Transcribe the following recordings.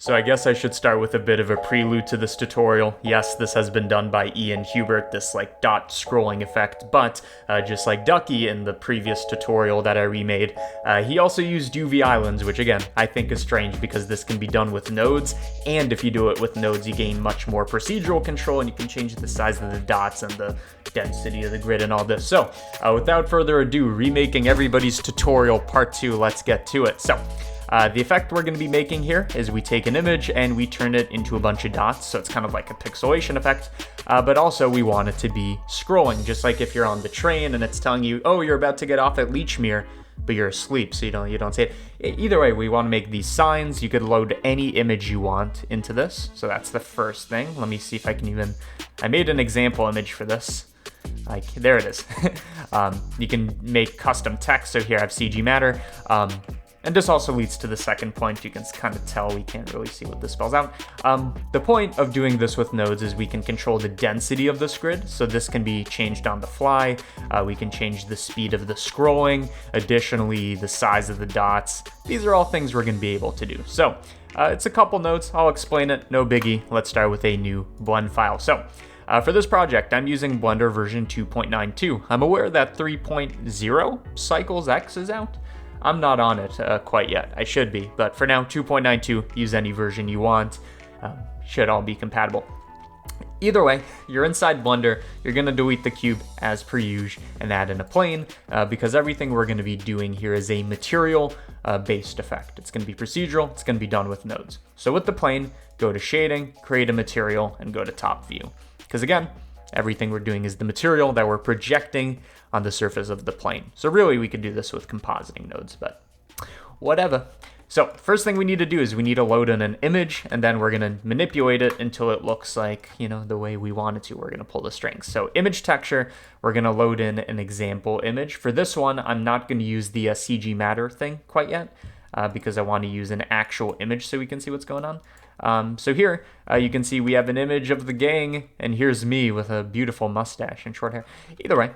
So I guess I should start with a bit of a prelude to this tutorial. Yes, this has been done by Ian Hubert, this like dot scrolling effect, but just like Ducky in the previous tutorial that I remade, he also used UV islands, which again, I think is strange because this can be done with nodes, and if you do it with nodes, you gain much more procedural control and you can change the size of the dots and the density of the grid and all this. So without further ado, remaking everybody's tutorial part 2, let's get to it. So the effect we're going to be making here is we take an image and we turn it into a bunch of dots, so it's kind of like a pixelation effect, but also we want it to be scrolling, just like if you're on the train and it's telling you, oh, you're about to get off at Leechmere, but you're asleep, so you don't see it. Either way, we want to make these signs. You could load any image you want into this, so that's the first thing. Let me see if I can even... I made an example image for this. There it is. You can make custom text, so here I have CG Matter. And this also leads to the second point. You can kind of tell we can't really see what this spells out. The point of doing this with nodes is we can control the density of this grid. So this can be changed on the fly. We can change the speed of the scrolling. Additionally, the size of the dots. These are all things we're going to be able to do. So it's a couple nodes. I'll explain it. No biggie. Let's start with a new blend file. So for this project, I'm using Blender version 2.92. I'm aware that 3.0 Cycles X is out. I'm not on it quite yet. I should be, but for now, 2.92, use any version you want. Should all be compatible. Either way, you're inside Blender, you're gonna delete the cube as per usual and add in a plane because everything we're gonna be doing here is a material based effect. It's gonna be procedural, it's gonna be done with nodes. So with the plane, go to shading, create a material, and go to top view. Because again, everything we're doing is the material that we're projecting on the surface of the plane. So really we could do this with compositing nodes, but whatever. So first thing we need to do is we need to load in an image, and then we're gonna manipulate it until it looks like, the way we want it to. We're gonna pull the strings. So image texture, we're gonna load in an example image. For this one, I'm not gonna use the CG Matter thing quite yet because I want to use an actual image so we can see what's going on. So here you can see we have an image of the gang, and here's me with a beautiful mustache and short hair. Either way,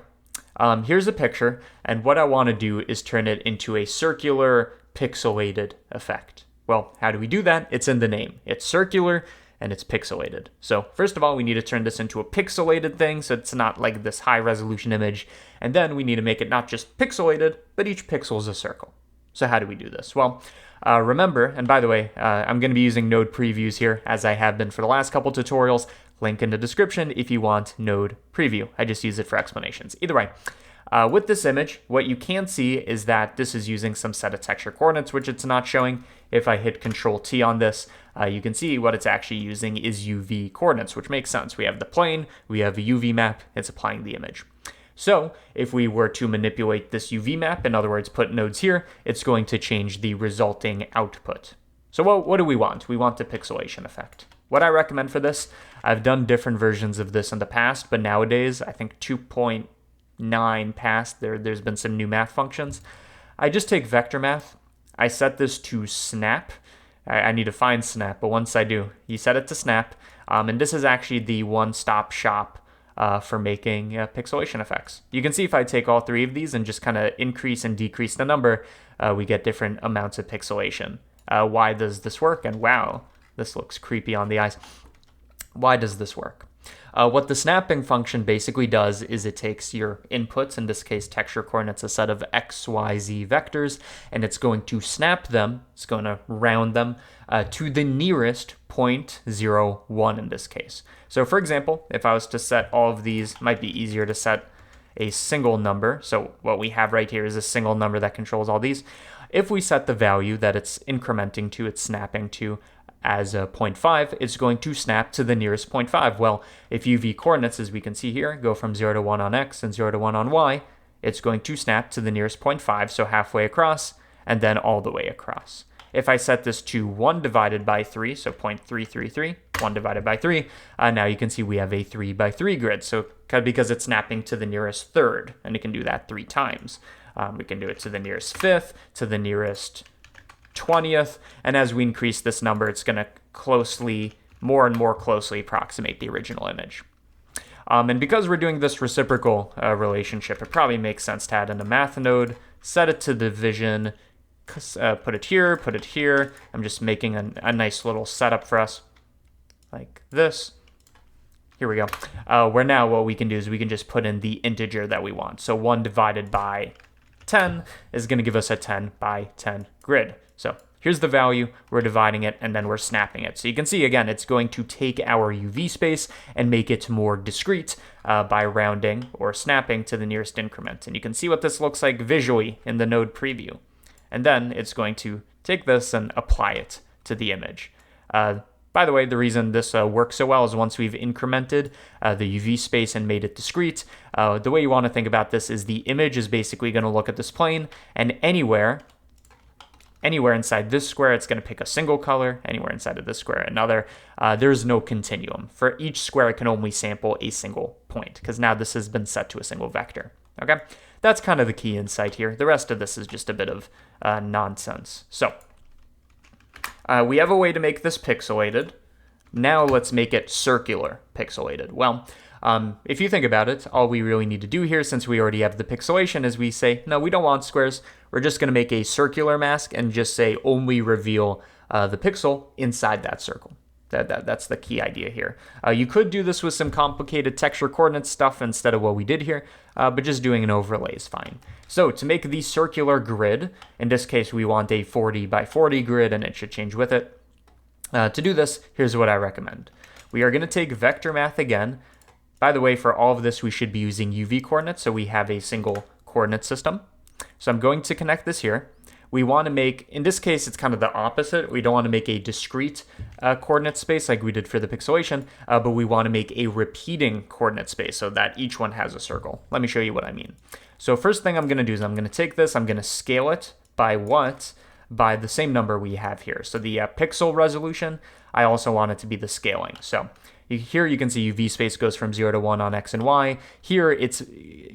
here's a picture, and what I want to do is turn it into a circular pixelated effect. Well, how do we do that? It's in the name. It's circular and it's pixelated. So first of all, we need to turn this into a pixelated thing so it's not like this high resolution image, and then we need to make it not just pixelated, but each pixel is a circle. So how do we do this? Well, remember, and by the way, I'm going to be using node previews here as I have been for the last couple tutorials. Link in the description if you want node preview. I just use it for explanations. Either way, with this image, what you can see is that this is using some set of texture coordinates, which it's not showing. If I hit Control T on this, you can see what it's actually using is UV coordinates, which makes sense. We have the plane, we have a UV map, it's applying the image. So if we were to manipulate this UV map, in other words, put nodes here, it's going to change the resulting output. So what do we want? We want the pixelation effect. What I recommend for this, I've done different versions of this in the past, but nowadays, I think 2.9 past, there's been some new math functions. I just take vector math. I set this to snap. I need to find snap, but once I do, you set it to snap. And this is actually the one-stop shop for making pixelation effects. You can see if I take all three of these and just kind of increase and decrease the number, we get different amounts of pixelation. Why does this work? And wow, this looks creepy on the eyes. Why does this work? What the snapping function basically does is it takes your inputs, in this case texture coordinates, a set of x, y, z vectors, and it's going to snap them, it's going to round them to the nearest 0.01 in this case. So for example, if I was to set all of these, it might be easier to set a single number. So what we have right here is a single number that controls all these. If we set the value that it's incrementing to, it's snapping to, as a 0.5, it's going to snap to the nearest 0.5. Well, if UV coordinates, as we can see here, go from 0 to 1 on x and 0 to 1 on y, it's going to snap to the nearest 0.5, so halfway across, and then all the way across. If I set this to 1 divided by 3, so 0.333, 1 divided by 3, now you can see we have a 3 by 3 grid, so because it's snapping to the nearest third, and it can do that 3 times. We can do it to the nearest fifth, to the nearest 20th, and as we increase this number, it's going to more and more closely approximate the original image. And because we're doing this reciprocal relationship, it probably makes sense to add in a math node, set it to division, put it here, put it here. I'm just making a nice little setup for us, like this. Here we go. Where now what we can do is we can just put in the integer that we want. So 1 divided by 10 is going to give us a 10 by 10 grid. So here's the value, we're dividing it, and then we're snapping it. So you can see, again, it's going to take our UV space and make it more discrete by rounding or snapping to the nearest increment. And you can see what this looks like visually in the node preview. And then it's going to take this and apply it to the image. By the way, the reason this works so well is once we've incremented the UV space and made it discrete, the way you want to think about this is the image is basically going to look at this plane, and anywhere inside this square, it's going to pick a single color, anywhere inside of this square, another. There's no continuum. For each square, it can only sample a single point, because now this has been set to a single vector. Okay, that's kind of the key insight here. The rest of this is just a bit of nonsense. So we have a way to make this pixelated. Now let's make it circular pixelated. Well, if you think about it, all we really need to do here, since we already have the pixelation, is we say, no, we don't want squares. We're just going to make a circular mask and just say only reveal the pixel inside that circle. That's the key idea here. You could do this with some complicated texture coordinate stuff instead of what we did here, but just doing an overlay is fine. So to make the circular grid, in this case we want a 40 by 40 grid, and it should change with it. To do this, here's what I recommend. We are going to take vector math again. By the way, for all of this we should be using UV coordinates, so we have a single coordinate system. So I'm going to connect this here. We want to make, in this case, it's kind of the opposite. We don't want to make a discrete coordinate space like we did for the pixelation, but we want to make a repeating coordinate space so that each one has a circle. Let me show you what I mean. So first thing I'm going to do is I'm going to take this, I'm going to scale it by what? By the same number we have here. So the pixel resolution, I also want it to be the scaling. So here you can see UV space goes from 0 to 1 on X and Y. Here it's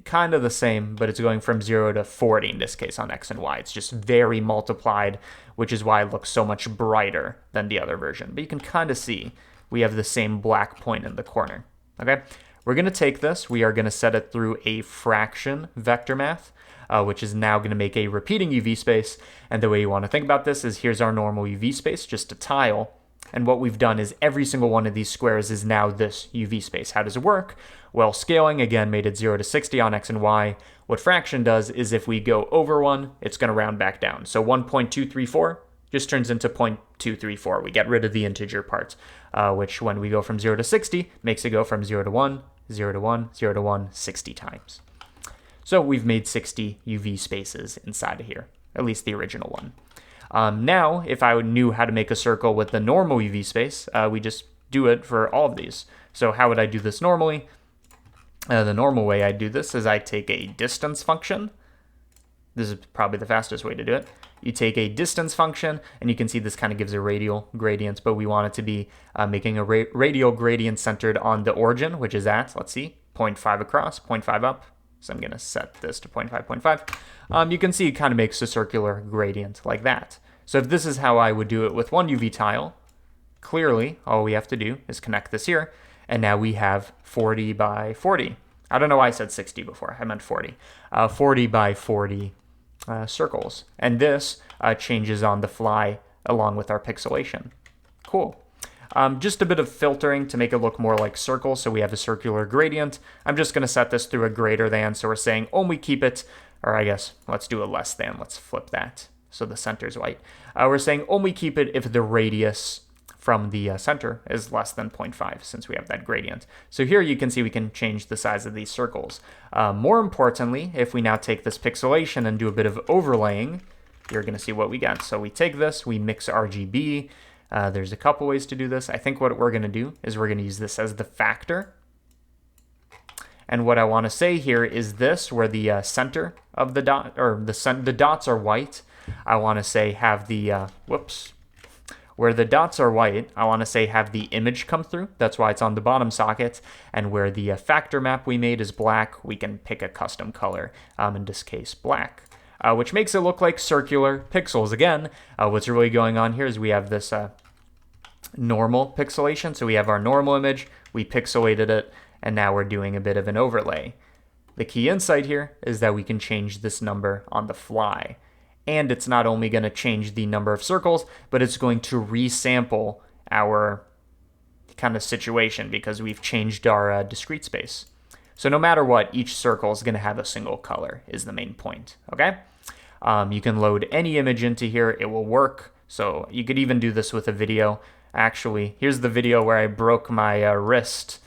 kind of the same, but it's going from 0 to 40 in this case on X and Y. It's just very multiplied, which is why it looks so much brighter than the other version. But you can kind of see we have the same black point in the corner. Okay, we're going to take this. We are going to set it through a fraction vector math, which is now going to make a repeating UV space. And the way you want to think about this is here's our normal UV space, just a tile. And what we've done is every single one of these squares is now this UV space. How does it work? Well, scaling, again, made it 0 to 60 on X and Y. What fraction does is if we go over 1, it's going to round back down. So 1.234 just turns into 0.234. We get rid of the integer part, which when we go from 0 to 60, makes it go from 0 to 1, 0 to 1, 0 to 1, 60 times. So we've made 60 UV spaces inside of here, at least the original one. Now, if I knew how to make a circle with the normal UV space, we just do it for all of these. So how would I do this normally? The normal way I do this is I take a distance function. This is probably the fastest way to do it. You take a distance function, and you can see this kind of gives a radial gradient, but we want it to be making a radial gradient centered on the origin, which is at, let's see, 0.5 across, 0.5 up. So I'm going to set this to 0.5, 0.5. You can see it kind of makes a circular gradient like that. So if this is how I would do it with one UV tile, clearly all we have to do is connect this here, and now we have 40 by 40. I don't know why I said 60 before, I meant 40. 40 by 40 circles. And this changes on the fly along with our pixelation. Cool. Just a bit of filtering to make it look more like circles, so we have a circular gradient. I'm just going to set this through a greater than, so we're saying only keep it, or I guess let's do a less than. Let's flip that so the center's white. We're saying only keep it if the radius from the center is less than 0.5, since we have that gradient. So here you can see we can change the size of these circles. More importantly, if we now take this pixelation and do a bit of overlaying, you're going to see what we get. So we take this, we mix RGB. There's a couple ways to do this. I think what we're going to do is we're going to use this as the factor. And what I want to say here is this, where the center of the dot, or the dots are white, I want to say have the, where the dots are white, I want to say have the image come through. That's why it's on the bottom socket. And where the factor map we made is black, we can pick a custom color, in this case black. Which makes it look like circular pixels. Again, what's really going on here is we have this normal pixelation. So we have our normal image, we pixelated it, and now we're doing a bit of an overlay. The key insight here is that we can change this number on the fly. and it's not only going to change the number of circles, but it's going to resample our kind of situation because we've changed our discrete space. So no matter what, each circle is going to have a single color is the main point, okay? You can load any image into here, it will work. So you could even do this with a video. Actually, here's the video where I broke my wrist.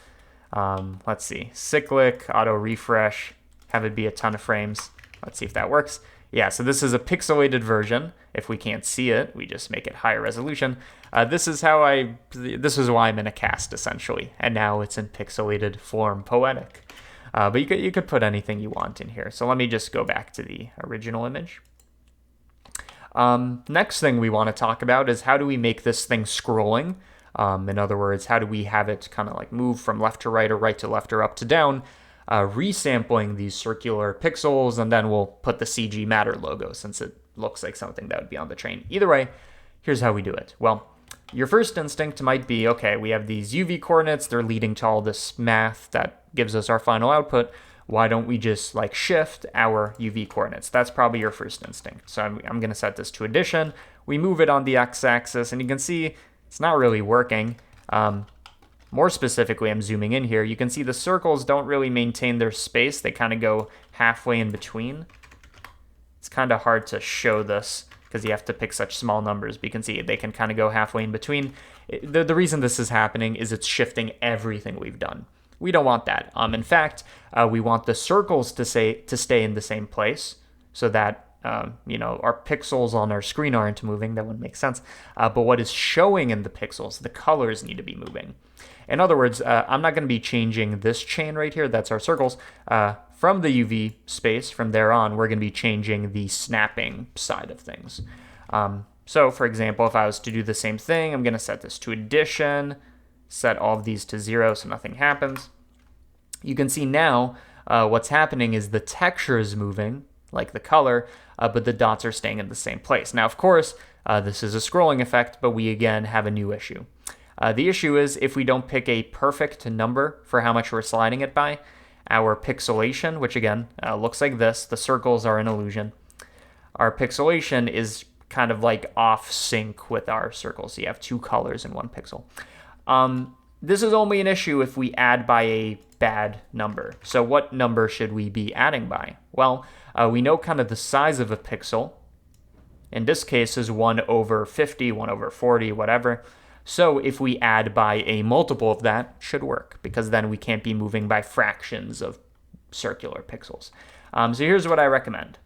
Let's see, cyclic, auto refresh, have it be a ton of frames. Let's see if that works. Yeah, so this is a pixelated version. If we can't see it, we just make it higher resolution. This is why I'm in a cast, essentially. And now it's in pixelated form, poetic. But you could put anything you want in here. So let me just go back to the original image. Next thing we want to talk about is how do we make this thing scrolling? In other words, how do we have it kind of like move from left to right or right to left or up to down? Resampling these circular pixels, and then we'll put the CG Matter logo since it looks like something that would be on the train. Either way, here's how we do it. Well, your first instinct might be, okay, we have these UV coordinates, they're leading to all this math that gives us our final output. Why don't we just like shift our UV coordinates? That's probably your first instinct. So I'm going to set this to addition. We move it on the x-axis, and you can see it's not really working. More specifically, I'm zooming in here. You can see the circles don't really maintain their space. They kind of go halfway in between. It's kind of hard to show this because you have to pick such small numbers, but you can see they can kind of go halfway in between. The reason this is happening is it's shifting everything we've done. We don't want that. In fact, we want the circles to stay in the same place so that our pixels on our screen aren't moving. That wouldn't make sense. But what is showing in the pixels, the colors need to be moving. In other words, I'm not going to be changing this chain right here. That's our circles. From the UV space, from there on, we're going to be changing the snapping side of things. So, for example, if I was to do the same thing, I'm going to set this to addition, set all of these to 0 so nothing happens. You can see now what's happening is the texture is moving, like the color, but the dots are staying in the same place. Now, of course, this is a scrolling effect, but we again have a new issue. The issue is if we don't pick a perfect number for how much we're sliding it by, our pixelation, which again looks like this, the circles are an illusion. Our pixelation is kind of like off sync with our circles. So you have two colors in one pixel. This is only an issue if we add by a bad number. So what number should we be adding by? Well, we know kind of the size of a pixel. In this case is 1/50, 1/40, whatever. So if we add by a multiple of that, should work, because then we can't be moving by fractions of circular pixels. So here's what I recommend.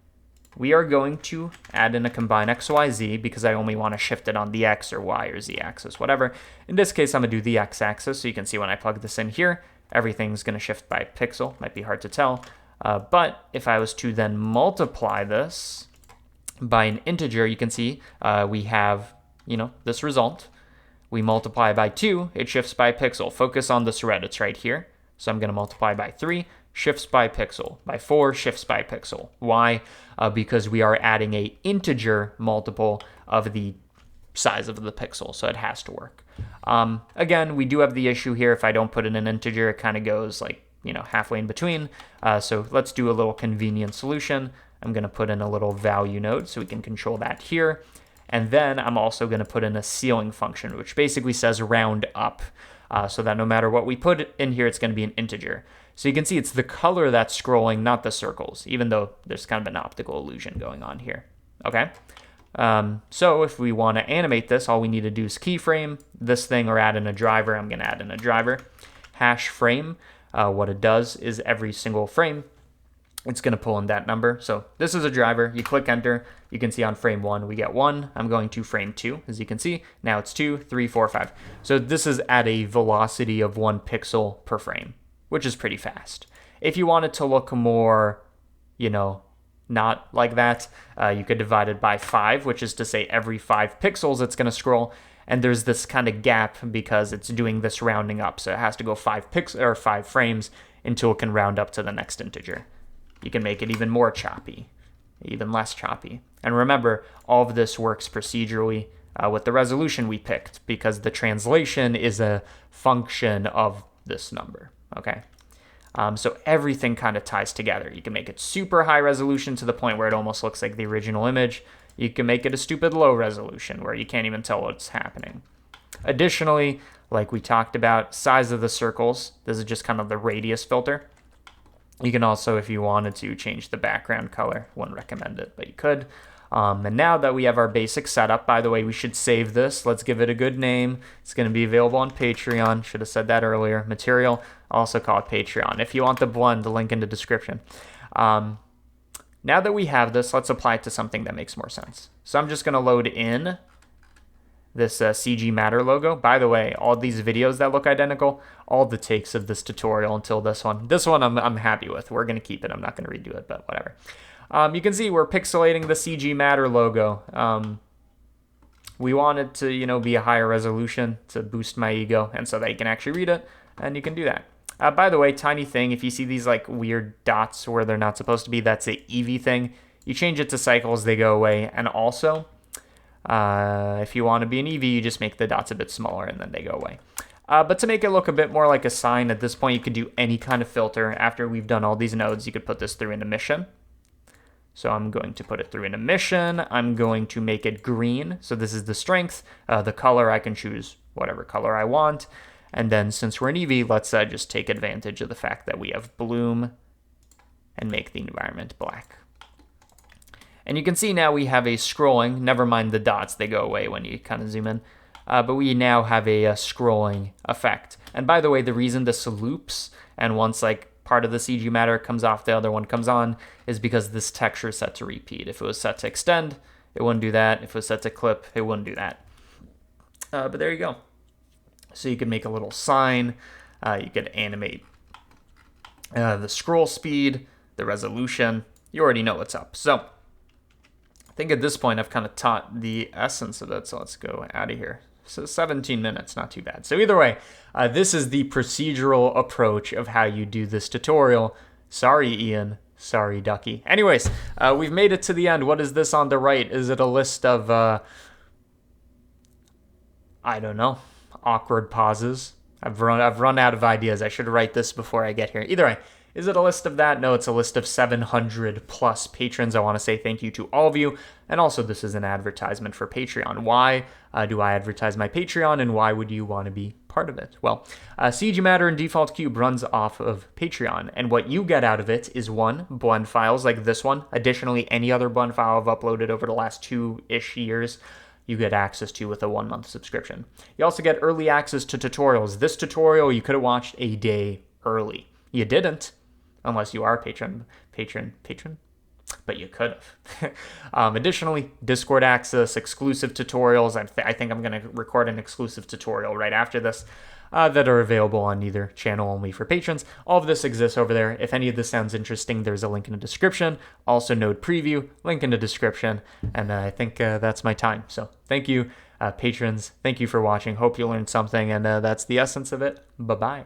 We are going to add in a combine XYZ because I only want to shift it on the X or Y or Z axis, whatever. In this case, I'm going to do the X axis. So you can see when I plug this in here, everything's going to shift by pixel. Might be hard to tell. But if I was to then multiply this by an integer, you can see we have, this result. We multiply by 2, it shifts by pixel. Focus on this red, it's right here. So I'm going to multiply by 3, shifts by pixel. By 4, shifts by pixel. Why? Because we are adding a integer multiple of the size of the pixel, so it has to work. Again, we do have the issue here. If I don't put in an integer, it kind of goes like, halfway in between. So let's do a little convenient solution. I'm going to put in a little value node so we can control that here. And then I'm also going to put in a ceiling function, which basically says round up, so that no matter what we put in here, it's going to be an integer. So you can see it's the color that's scrolling, not the circles, even though there's kind of an optical illusion going on here. Okay. So if we want to animate this, all we need to do is keyframe this thing or add in a driver. I'm going to add in a driver. Hash frame, what it does is every single frame, it's going to pull in that number. So this is a driver. You click enter. You can see on frame 1, we get 1. I'm going to frame 2, as you can see. Now it's 2, 3, 4, 5. So this is at a velocity of 1 pixel per frame, which is pretty fast. If you want it to look more, not like that, you could divide it by 5, which is to say every 5 pixels it's going to scroll. And there's this kind of gap because it's doing this rounding up. So it has to go 5 frames until it can round up to the next integer. You can make it even more choppy, even less choppy. And remember, all of this works procedurally with the resolution we picked because the translation is a function of this number, okay? So everything kind of ties together. You can make it super high resolution to the point where it almost looks like the original image. You can make it a stupid low resolution where you can't even tell what's happening. Additionally, like we talked about, size of the circles. This is just kind of the radius filter. You can also, if you wanted to, change the background color. Wouldn't recommend it, but you could. And now that we have our basic setup, by the way, we should save this. Let's give it a good name. It's going to be available on Patreon. Should have said that earlier. Material, also call it Patreon. If you want the blend, the link in the description. Now that we have this, let's apply it to something that makes more sense. So I'm just going to load in this CG Matter logo. By the way, all these videos that look identical, all the takes of this tutorial until this one. This one I'm happy with. We're going to keep it. I'm not going to redo it, but whatever. You can see we're pixelating the CG Matter logo. We want it to, be a higher resolution to boost my ego, and so that you can actually read it, and you can do that. By the way, tiny thing, if you see these like weird dots where they're not supposed to be, that's the EV thing. You change it to cycles, they go away. And also, if you want to be an EV, you just make the dots a bit smaller and then they go away. But to make it look a bit more like a sign, at this point you could do any kind of filter. After we've done all these nodes, you could put this through an emission. So I'm going to put it through an emission. I'm going to make it green. So this is the strength. The color, I can choose whatever color I want. And then since we're an EV, let's just take advantage of the fact that we have bloom and make the environment black. And you can see now we have a scrolling, never mind the dots, they go away when you kind of zoom in. But we now have a scrolling effect. And by the way, the reason this loops and once like part of the CG Matter comes off, the other one comes on, is because this texture is set to repeat. If it was set to extend, it wouldn't do that. If it was set to clip, it wouldn't do that. But there you go. So you could make a little sign. You could animate the scroll speed, the resolution. You already know what's up. So I think at this point I've kind of taught the essence of it. So let's go out of here. So 17 minutes, not too bad. So either way, this is the procedural approach of how you do this tutorial. Sorry, Ian. Sorry, Ducky. Anyways, we've made it to the end. What is this on the right? Is it a list of, I don't know, awkward pauses? I've run out of ideas. I should write this before I get here. Either way, is it a list of that? No, it's a list of 700 plus patrons. I want to say thank you to all of you. And also, this is an advertisement for Patreon. Why do I advertise my Patreon, and why would you want to be part of it? Well, CG Matter and Default Cube runs off of Patreon, and what you get out of it is one, blend files like this one. Additionally, any other blend file I've uploaded over the last 2-ish years, you get access to with a 1-month subscription. You also get early access to tutorials. This tutorial you could have watched a day early. You didn't, unless you are a patron, but you could have. Additionally, Discord access, exclusive tutorials. I think I'm going to record an exclusive tutorial right after this that are available on either channel only for patrons. All of this exists over there. If any of this sounds interesting, there's a link in the description. Also, Node Preview, link in the description. And I think that's my time. So thank you, patrons. Thank you for watching. Hope you learned something. And that's the essence of it. Bye-bye.